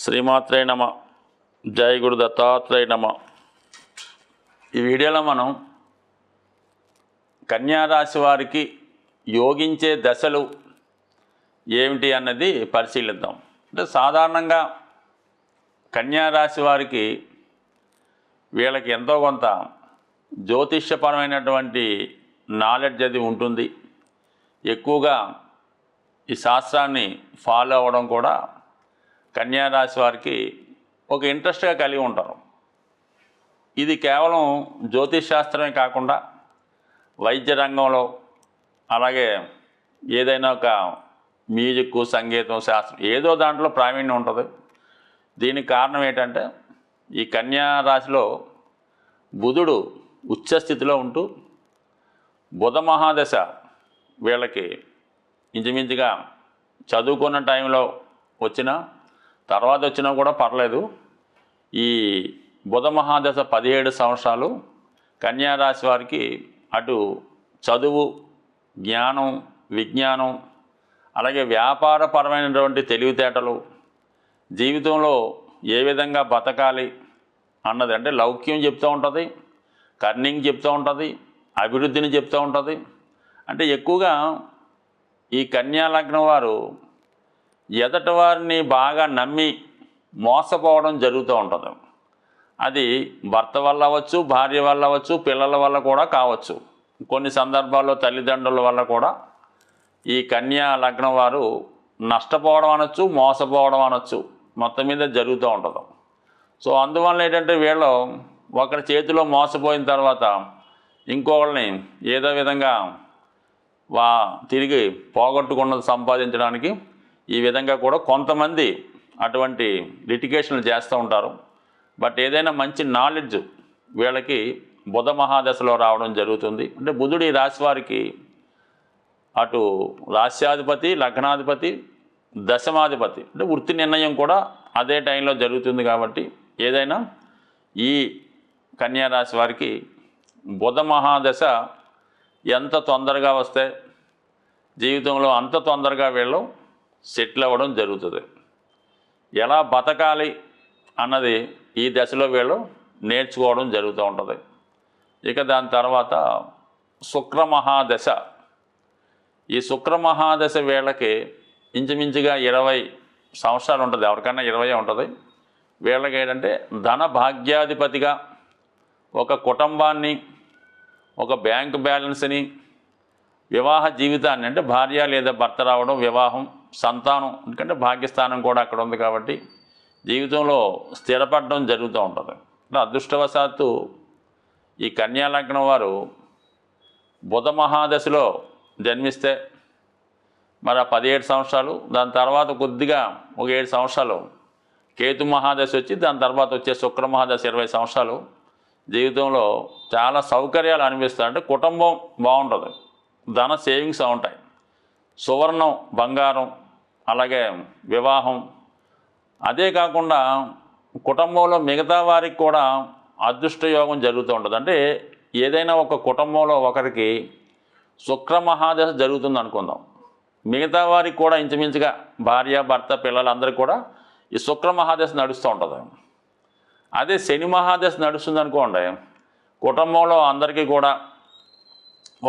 శ్రీమాత్రే నమ. జై గురు దత్తాత్రేయ నమ. ఈ వీడియోలో మనం కన్యారాశి వారికి యోగించే దశలు ఏమిటి అన్నది పరిశీలిద్దాం. అంటే సాధారణంగా కన్యారాశి వారికి వీళ్ళకి ఎంతో కొంత జ్యోతిష్యపరమైనటువంటి నాలెడ్జ్ అది ఉంటుంది. ఎక్కువగా ఈ శాస్త్రాన్ని ఫాలో అవ్వడం కూడా కన్యారాశి వారికి ఒక ఇంట్రెస్ట్గా కలిగి ఉంటారు. ఇది కేవలం జ్యోతిష్ శాస్త్రమే కాకుండా వైద్య రంగంలో, అలాగే ఏదైనా ఒక మ్యూజిక్, సంగీతం, శాస్త్రం ఏదో దాంట్లో ప్రావీణ్యం ఉంటుంది. దీనికి కారణం ఏంటంటే ఈ కన్యా రాశిలో బుధుడు ఉచ్చస్థితిలో ఉంటూ బుధ మహాదశ వీళ్ళకి ఇంచుమించుగా చదువుకున్న టైంలో వచ్చినా తర్వాత వచ్చినా కూడా పర్లేదు. ఈ బుధ మహాదశ 17 సంవత్సరాలు కన్యారాశి వారికి అటు చదువు, జ్ఞానం, విజ్ఞానం, అలాగే వ్యాపారపరమైనటువంటి తెలివితేటలు, జీవితంలో ఏ విధంగా బతకాలి అన్నది, అంటే లౌక్యం చెప్తూ ఉంటుంది, కర్నింగ్ చెప్తూ ఉంటుంది, అభివృద్ధిని చెప్తూ ఉంటుంది. అంటే ఎక్కువగా ఈ కన్యా లగ్నం వారు ఎదటి వారిని బాగా నమ్మి మోసపోవడం జరుగుతూ ఉంటుంది. అది భర్త వల్ల అవ్వచ్చు, భార్య వల్ల అవ్వచ్చు, పిల్లల వల్ల కూడా కావచ్చు. కొన్ని సందర్భాల్లో తల్లిదండ్రుల వల్ల కూడా ఈ కన్యా లగ్నం వారు నష్టపోవడం అనొచ్చు, మోసపోవడం అనొచ్చు, మొత్తం మీద జరుగుతూ ఉంటుంది. సో అందువల్ల ఏంటంటే వీళ్ళు ఒకరి చేతిలో మోసపోయిన తర్వాత ఇంకొకరిని ఏదో విధంగా తిరిగి పోగొట్టుకున్నది సంపాదించడానికి ఈ విధంగా కూడా కొంతమంది అటువంటి లిటిగేషన్లు చేస్తూ ఉంటారు. బట్ ఏదైనా మంచి నాలెడ్జ్ వీళ్ళకి బుధ మహాదశలో రావడం జరుగుతుంది. అంటే బుధుడు ఈ రాశి వారికి అటు రాశ్యాధిపతి, లగ్నాధిపతి, దశమాధిపతి, అంటే వృత్తి నిర్ణయం కూడా అదే టైంలో జరుగుతుంది. కాబట్టి ఏదైనా ఈ కన్యా రాశి వారికి బుధ మహాదశ ఎంత తొందరగా వస్తే జీవితంలో అంత తొందరగా వీళ్ళు సెటిల్ అవ్వడం జరుగుతుంది. ఎలా బతకాలి అన్నది ఈ దశలో వీళ్ళు నేర్చుకోవడం జరుగుతూ ఉంటుంది. ఇక దాని తర్వాత శుక్రమహాదశ. ఈ శుక్రమహాదశ వీళ్ళకి ఇంచుమించుగా 20 సంవత్సరాలు ఉంటుంది. ఎవరికైనా 20 ఉంటుంది. వీళ్ళకి ఏంటంటే ధన భాగ్యాధిపతిగా ఒక కుటుంబాన్ని, ఒక బ్యాంకు బ్యాలెన్స్ని, వివాహ జీవితాన్ని, అంటే భార్య లేదా భర్త రావడం, వివాహం, సంతానం, ఎందుకంటే భాగ్యస్థానం కూడా అక్కడ ఉంది కాబట్టి జీవితంలో స్థిరపడడం జరుగుతూ ఉంటుంది. అదృష్టవశాత్తు ఈ కన్యా లగ్నం వారు బుధ మహాదశలో జన్మిస్తే మరి 17 సంవత్సరాలు, దాని తర్వాత కొద్దిగా ఒక 7 సంవత్సరాలు కేతు మహాదశ వచ్చి దాని తర్వాత వచ్చే శుక్ర మహాదశ 20 సంవత్సరాలు జీవితంలో చాలా సౌకర్యాలు అనిపిస్తాయి. అంటే కుటుంబం బాగుంటుంది, ధన సేవింగ్స్ ఉంటాయి, సువర్ణం, బంగారం, అలాగే వివాహం. అదే కాకుండా కుటుంబంలో మిగతా వారికి కూడా అదృష్టయోగం జరుగుతూ ఉంటుంది. అంటే ఏదైనా ఒక కుటుంబంలో ఒకరికి శుక్ర మహాదశ జరుగుతుంది అనుకుందాం, మిగతా వారికి కూడా ఇంచుమించుగా భార్య, భర్త, పిల్లలందరికీ కూడా ఈ శుక్ర మహాదశ నడుస్తూ ఉంటుంది. అదే శని మహాదశ నడుస్తుంది అనుకోండి, కుటుంబంలో అందరికీ కూడా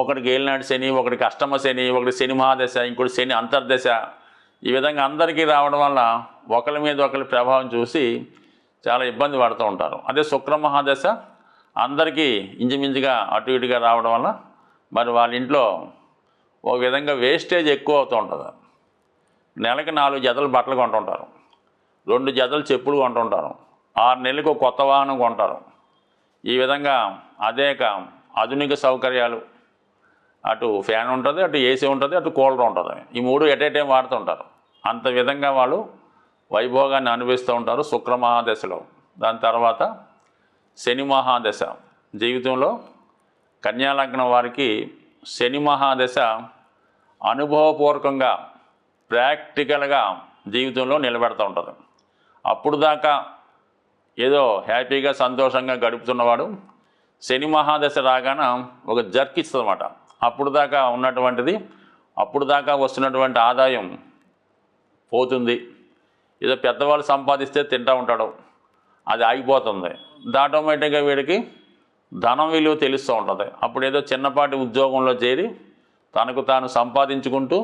ఒకటికి ఏలినాటి శని, ఒకటికి అష్టమ శని, ఒకటి శని మహాదశ, ఇంకోటి శని అంతర్దశ, ఈ విధంగా అందరికీ రావడం వల్ల ఒకరి మీద ఒకరి ప్రభావం చూసి చాలా ఇబ్బంది పడుతూ ఉంటారు. అదే శుక్ర మహాదశ అందరికీ ఇంచుమించుగా అటు ఇటుగా రావడం వల్ల మరి వాళ్ళ ఇంట్లో ఒక విధంగా వేస్టేజ్ ఎక్కువ అవుతూ ఉంటుంది. నెలకి 4 జతలు బట్టలు కొంటుంటారు, 2 జతలు చెప్పులు కొంటుంటారు, 6 నెలలకు కొత్త వాహనం కొంటారు. ఈ విధంగా అనేక ఆధునిక సౌకర్యాలు, అటు ఫ్యాన్ ఉంటుంది, అటు ఏసీ ఉంటుంది, అటు కూలర్ ఉంటుంది, ఈ 3 ఎట్ ఏ టైం వాడుతుంటారు. అంత విధంగా వాళ్ళు వైభోగాన్ని అనుభవిస్తూ ఉంటారు శుక్ర మహాదశలో. దాని తర్వాత శని మహాదశ. జీవితంలో కన్యా లగ్నం వారికి శని మహాదశ అనుభవపూర్వకంగా, ప్రాక్టికల్గా జీవితంలో నిలబెడుతూ ఉంటుంది. అప్పుడు దాకా ఏదో హ్యాపీగా సంతోషంగా గడుపుతున్నవాడు శని మహాదశ రాగాన ఒక జర్క్ ఇస్తుంది అన్నమాట. అప్పుడు దాకా ఉన్నటువంటిది, అప్పుడు దాకా వస్తున్నటువంటి ఆదాయం పోతుంది. ఏదో పెద్దవాళ్ళు సంపాదిస్తే తింటూ ఉంటాడు, అది ఆగిపోతుంది. ఆటోమేటిక్గా వీడికి ధనం విలువ తెలుస్తూ ఉంటుంది. అప్పుడు ఏదో చిన్నపాటి ఉద్యోగంలో చేరి తనకు తాను సంపాదించుకుంటూ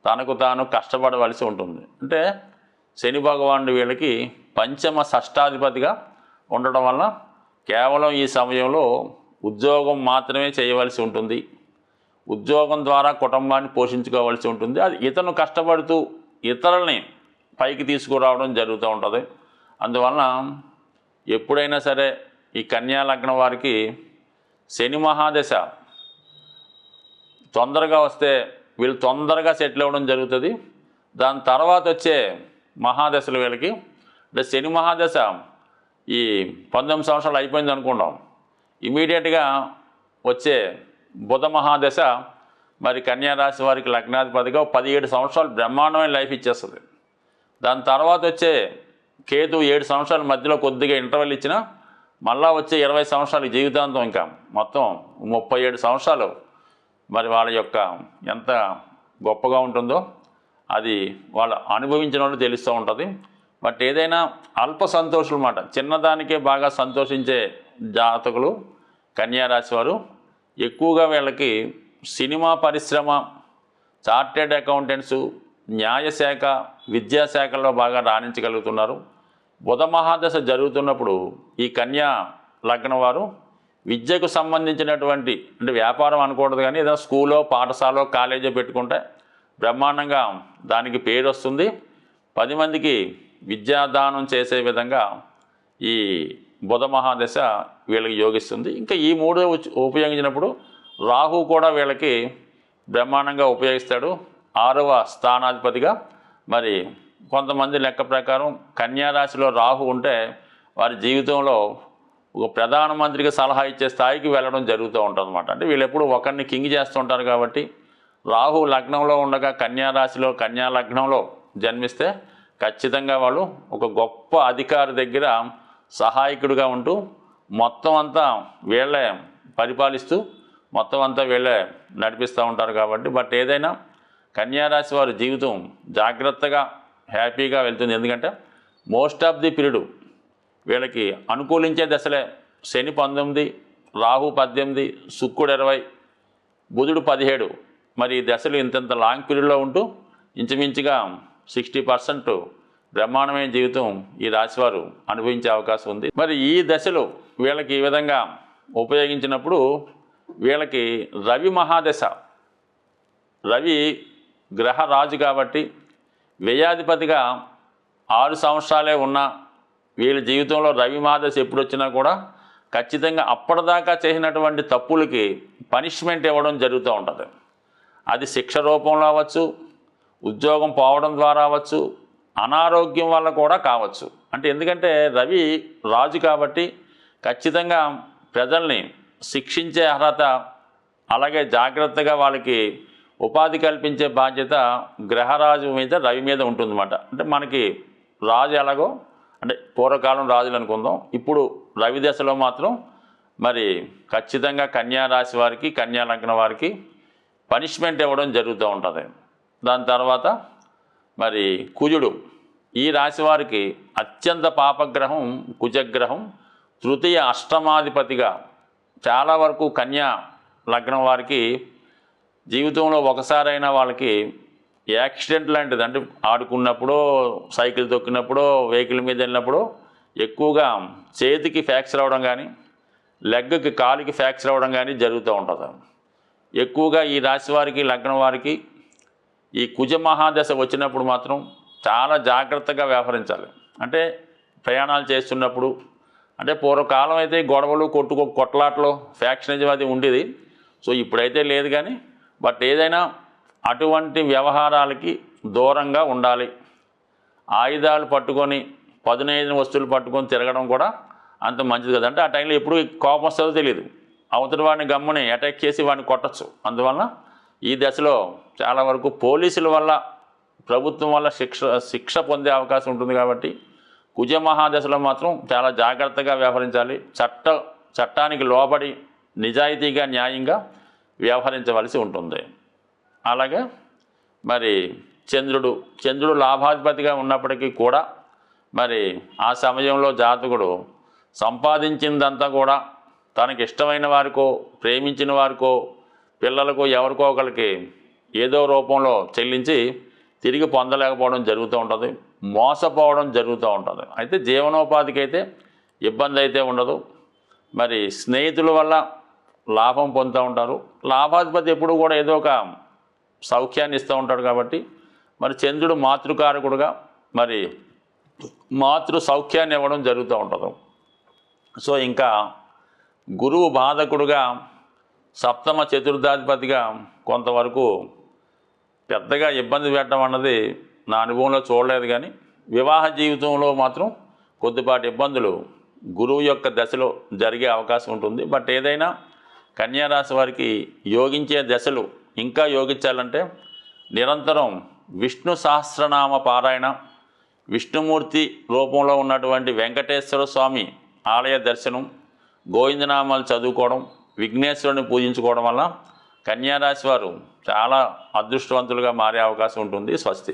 తనకు తాను కష్టపడవలసి ఉంటుంది. అంటే శని భగవానుడు వీళ్ళకి పంచమ షష్టాధిపతిగా ఉండడం వల్ల కేవలం ఈ సమయంలో ఉద్యోగం మాత్రమే చేయవలసి ఉంటుంది. ఉద్యోగం ద్వారా కుటుంబాన్ని పోషించుకోవాల్సి ఉంటుంది. అది ఇతను కష్టపడుతూ ఇతరుల్ని పైకి తీసుకురావడం జరుగుతూ ఉంటుంది. అందువలన ఎప్పుడైనా సరే ఈ కన్యా లగ్నం వారికి శని మహాదశ తొందరగా వస్తే వీళ్ళు తొందరగా సెటిల్ అవ్వడం జరుగుతుంది. దాని తర్వాత వచ్చే మహాదశలు వీళ్ళకి, అంటే శని మహాదశ ఈ 19 సంవత్సరాలు అయిపోయింది అనుకుంటాం, ఇమీడియట్గా వచ్చే బుధ మహాదశ మరి కన్యారాశి వారికి లగ్నాధిపతిగా 17 సంవత్సరాలు బ్రహ్మాండమైన లైఫ్ ఇచ్చేస్తుంది. దాని తర్వాత వచ్చే కేతు 7 సంవత్సరాల మధ్యలో కొద్దిగా ఇంటర్వెల్ ఇచ్చినా మళ్ళా వచ్చే 20 సంవత్సరాలు జీవితాంతం, ఇంకా మొత్తం 37 సంవత్సరాలు మరి వాళ్ళ యొక్క ఎంత గొప్పగా ఉంటుందో అది వాళ్ళు అనుభవించిన వాళ్ళు తెలుస్తూ ఉంటుంది. బట్ ఏదైనా అల్ప సంతోషులు మాట, చిన్నదానికే బాగా సంతోషించే జాతకులు కన్యారాశి వారు. ఎక్కువగా వీళ్ళకి సినిమా పరిశ్రమ, చార్టెడ్ అకౌంటెంట్సు, న్యాయశాఖ, విద్యాశాఖల్లో బాగా రాణించగలుగుతున్నారు. బుధ మహాదశ జరుగుతున్నప్పుడు ఈ కన్యా లగ్నం వారు విద్యకు సంబంధించినటువంటి, అంటే వ్యాపారం అనకూడదు కానీ ఏదైనా స్కూలో, పాఠశాలలో, కాలేజీ పెట్టుకుంటే బ్రహ్మాండంగా దానికి పేరు వస్తుంది. 10 మందికి విద్యాదానం చేసే విధంగా ఈ బుధ మహాదశ వీళ్ళకి యోగిస్తుంది. ఇంకా ఈ 3 ఉపయోగించినప్పుడు రాహు కూడా వీళ్ళకి బ్రహ్మాండంగా ఉపయోగిస్తాడు, 6వ స్థానాధిపతిగా. మరి కొంతమంది లెక్క ప్రకారం కన్యారాశిలో రాహు ఉంటే వారి జీవితంలో ఒక ప్రధానమంత్రికి సలహా ఇచ్చే స్థాయికి వెళ్ళడం జరుగుతూ ఉంటుంది అన్నమాట. అంటే వీళ్ళు ఎప్పుడు ఒకరిని కింగ్ చేస్తుంటారు కాబట్టి రాహు లగ్నంలో ఉండగా కన్యారాశిలో, కన్యా లగ్నంలో జన్మిస్తే ఖచ్చితంగా వాళ్ళు ఒక గొప్ప అధికారి దగ్గర సహాయకుడిగా ఉంటూ మొత్తం అంతా వీళ్ళే పరిపాలిస్తూ మొత్తం అంతా వీళ్ళే నడిపిస్తూ ఉంటారు కాబట్టి. బట్ ఏదైనా కన్యారాశి వారి జీవితం జాగ్రత్తగా హ్యాపీగా వెళ్తుంది. ఎందుకంటే మోస్ట్ ఆఫ్ ది పీరియడ్ వీళ్ళకి అనుకూలించే దశలే. శని 19, రాహు 18, శుక్రుడు 20, బుధుడు 17. మరి ఈ దశలు ఇంత లాంగ్ పీరియడ్లో ఉంటూ ఇంచుమించుగా 60% బ్రహ్మాండమైన జీవితం ఈ రాశివారు అనుభవించే అవకాశం ఉంది. మరి ఈ దశలో వీళ్ళకి ఈ విధంగా ఉపయోగించినప్పుడు వీళ్ళకి రవి మహాదశ, రవి గ్రహ రాజు కాబట్టి వ్యయాధిపతిగా 6 సంవత్సరాలే ఉన్న వీళ్ళ జీవితంలో రవి మహాదశ ఎప్పుడు వచ్చినా కూడా ఖచ్చితంగా అప్పటిదాకా చేసినటువంటి తప్పులకి పనిష్మెంట్ ఇవ్వడం జరుగుతూ ఉంటుంది. అది శిక్ష రూపంలో అవ్వచ్చు, ఉద్యోగం పోవడం ద్వారా అవ్వచ్చు, అనారోగ్యం వల్ల కూడా కావచ్చు. అంటే ఎందుకంటే రవి రాజు కాబట్టి ఖచ్చితంగా ప్రజల్ని శిక్షించే అర్హత, అలాగే జాగ్రత్తగా వాళ్ళకి ఉపాధి కల్పించే బాధ్యత గ్రహరాజు మీద, రవి మీద ఉంటుందన్నమాట. అంటే మనకి రాజు ఎలాగో, అంటే పూర్వకాలం రాజులు అనుకుందాం, ఇప్పుడు రవి దశలో మాత్రం మరి ఖచ్చితంగా కన్యా రాశి వారికి, కన్యా లగ్నం వారికి పనిష్మెంట్ ఇవ్వడం జరుగుతూ ఉంటుంది. దాని తర్వాత మరి కుజుడు, ఈ రాశి వారికి అత్యంత పాపగ్రహం కుజగ్రహం, తృతీయ అష్టమాధిపతిగా చాలా వరకు కన్యా లగ్నం వారికి జీవితంలో ఒకసారైనా వాళ్ళకి యాక్సిడెంట్ లాంటిది, అంటే ఆడుకున్నప్పుడు, సైకిల్ తొక్కినప్పుడు, వెహికల్ మీద వెళ్ళినప్పుడు ఎక్కువగా చేతికి ఫ్రాక్చర్ అవ్వడం కానీ, లెగ్కి, కాలుకి ఫ్రాక్చర్ అవ్వడం కానీ జరుగుతూ ఉంటుంది. ఎక్కువగా ఈ రాశి వారికి, లగ్నం వారికి ఈ కుజ మహాదశ వచ్చినప్పుడు మాత్రం చాలా జాగ్రత్తగా వ్యవహరించాలి. అంటే ప్రయాణాలు చేస్తున్నప్పుడు, అంటే పూర్వకాలం అయితే గొడవలు, కొట్లాట్లు, ఫ్యాక్షనిజం అది ఉండేది. సో ఇప్పుడైతే లేదు కానీ, బట్ ఏదైనా అటువంటి వ్యవహారాలకి దూరంగా ఉండాలి. ఆయుధాలు పట్టుకొని, పదునైన వస్తువులు పట్టుకొని తిరగడం కూడా అంత మంచిది కదా. అంటే ఆ టైంలో ఎప్పుడు కోపం వస్తుందో తెలియదు, అవతల వాడిని గమ్ముని అటాక్ చేసి వాడిని కొట్టచ్చు. అందువలన ఈ దశలో చాలా వరకు పోలీసుల వల్ల, ప్రభుత్వం వల్ల శిక్ష పొందే అవకాశం ఉంటుంది. కాబట్టి కుజ మహాదశలో మాత్రం చాలా జాగ్రత్తగా వ్యవహరించాలి. చట్టానికి లోబడి నిజాయితీగా, న్యాయంగా వ్యవహరించవలసి ఉంటుంది. అలాగే మరి చంద్రుడు లాభాధిపతిగా ఉన్నప్పటికీ కూడా మరి ఆ సమయంలో జాతకుడు సంపాదించిందంతా కూడా తనకి ఇష్టమైన వారికో ప్రేమించిన వారికో పిల్లలకో ఎవరికో ఒకరికి ఏదో రూపంలో చెల్లించి తిరిగి పొందలేకపోవడం జరుగుతూ ఉంటుంది, మోసపోవడం జరుగుతూ ఉంటుంది. అయితే జీవనోపాధికి అయితే ఇబ్బంది అయితే ఉండదు. మరి స్నేహితుల వల్ల లాభం పొందుతూ ఉంటారు. లాభాధిపతి ఎప్పుడు కూడా ఏదో ఒక సౌఖ్యాన్ని ఇస్తూ ఉంటాడు కాబట్టి మరి చంద్రుడు మాతృకారకుడుగా మరి మాతృ సౌఖ్యాన్ని ఇవ్వడం జరుగుతూ ఉంటుంది. సో ఇంకా గురువు బాధకుడుగా సప్తమ చతుర్థాధిపతిగా కొంతవరకు పెద్దగా ఇబ్బంది పెట్టడం అన్నది నా అనుభవంలో చూడలేదు. కానీ వివాహ జీవితంలో మాత్రం కొద్దిపాటి ఇబ్బందులు గురువు యొక్క దశలో జరిగే అవకాశం ఉంటుంది. బట్ ఏదైనా కన్యారాశి వారికి యోగించే దశలు ఇంకా యోగించాలంటే నిరంతరం విష్ణు సహస్రనామ పారాయణ, విష్ణుమూర్తి రూపంలో ఉన్నటువంటి వెంకటేశ్వర స్వామి ఆలయ దర్శనం, గోవిందనామాలు చదువుకోవడం, విఘ్నేశ్వరుని పూజించుకోవడం వల్ల కన్యారాశి వారు చాలా అదృష్టవంతులుగా మారే అవకాశం ఉంటుంది. స్వస్తి.